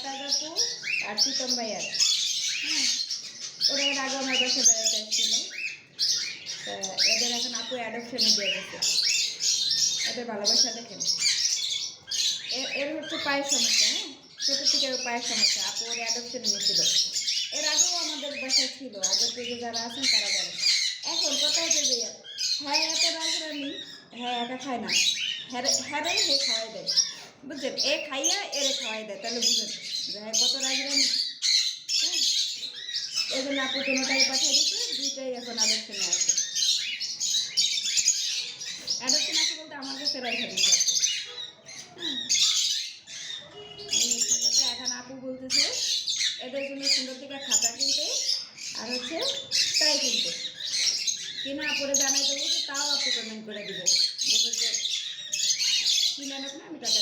মমতাজ আপু আর প্রীতম ভাইয়ার। হ্যাঁ, ওরা এর আগে আমার বাসায় বেড়াতে আসছিল। এদের এখন আপু অ্যাডপশনে দিয়ে গেছে। এদের ভালোবাসা দেখেন। এর হচ্ছে পায়ের সমস্যা। হ্যাঁ, ছোট থেকে ওর পায়ের সমস্যা, আপু ওর অ্যাডপশনে নিয়েছিল। এর আগেও আমাদের বাসায় ছিল, আগের থেকে যারা আছেন তারা জানেন। এখন কোথায় যাবে? হ্যাঁ, এত রাজরানি। হ্যাঁ, একা খায় না। হ্যারে হে খাওয়াই দেয়, বুঝছেন? এ খাইয়া এরে খাওয়াই দেয়, তাহলে বুঝেন যে হ্যাঁ কত রাজরানি। হ্যাঁ, এই জন্য আপু দুটাই পাঠিয়ে দিচ্ছে, দুইটাই এখন অ্যাডপশনে আছে। অ্যাডপশন আছে বলতে আমার কাছে রেখে দিচ্ছে আপু। হ্যাঁ, এই হচ্ছে কথা। এখন আপু বলতেছে এদের জন্য সুন্দর থেকে খাতা কিনতে আর হচ্ছে তাই কিনতে, কিনা আপুরে জানাইতে বলছে, তাও আপু পেমেন্ট করে দিবে। বলছে যে কিনে আনুক না, আমি টাকা